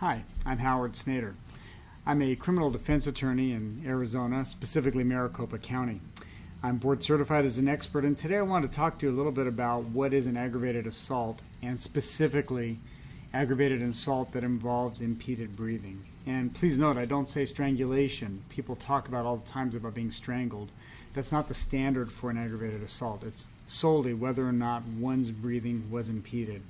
Hi, I'm Howard Snader. I'm a criminal defense attorney in Arizona, specifically Maricopa County. I'm board certified as an expert, and today I want to talk to you a little bit about what is an aggravated assault, and specifically aggravated assault that involves impeded breathing. And please note, I don't say strangulation. People talk about all the times about being strangled. That's not the standard for an aggravated assault. It's solely whether or not one's breathing was impeded.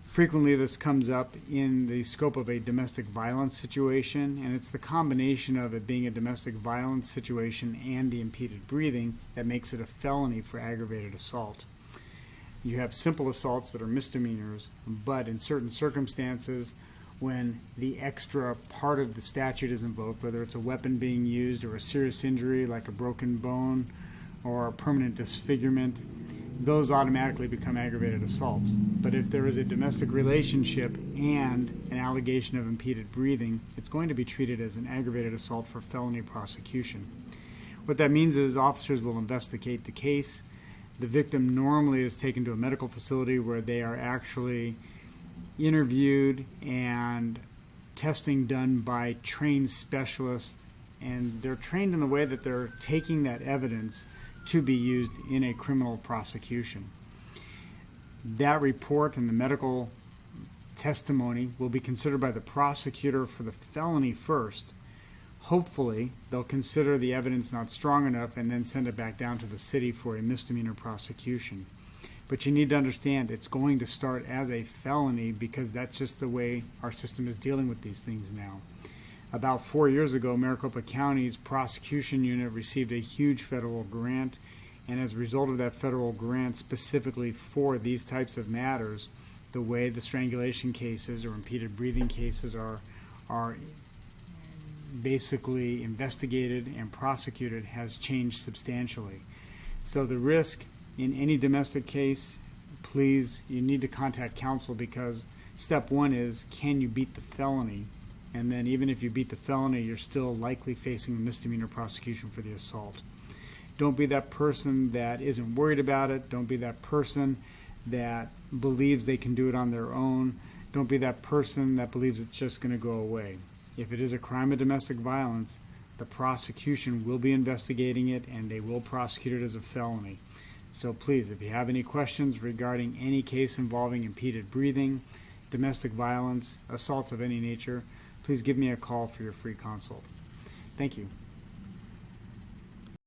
Frequently, this comes up in the scope of a domestic violence situation, and it's the combination of it being a domestic violence situation and the impeded breathing that makes it a felony for aggravated assault. You have simple assaults that are misdemeanors, but in certain circumstances, when the extra part of the statute is invoked, whether it's a weapon being used or a serious injury like a broken bone or a permanent disfigurement, those automatically become aggravated assaults. But if there is a domestic relationship and an allegation of impeded breathing, it's going to be treated as an aggravated assault for felony prosecution. What that means is officers will investigate the case. The victim normally is taken to a medical facility where they are actually interviewed and testing done by trained specialists, and they're trained in the way that they're taking that evidence to be used in a criminal prosecution. That report and the medical testimony will be considered by the prosecutor for the felony first. Hopefully, they'll consider the evidence not strong enough and then send it back down to the city for a misdemeanor prosecution. But you need to understand it's going to start as a felony because that's just the way our system is dealing with these things now. About 4 years ago, Maricopa County's prosecution unit received a huge federal grant, and as a result of that federal grant specifically for these types of matters, the way the strangulation cases or impeded breathing cases are basically investigated and prosecuted has changed substantially. So the risk in any domestic case, please, you need to contact counsel because step one is, can you beat the felony? And then even if you beat the felony, you're still likely facing a misdemeanor prosecution for the assault. Don't be that person that isn't worried about it. Don't be that person that believes they can do it on their own. Don't be that person that believes it's just going to go away. If it is a crime of domestic violence, the prosecution will be investigating it and they will prosecute it as a felony. So please, if you have any questions regarding any case involving impeded breathing, domestic violence, assaults of any nature, please give me a call for your free consult. Thank you.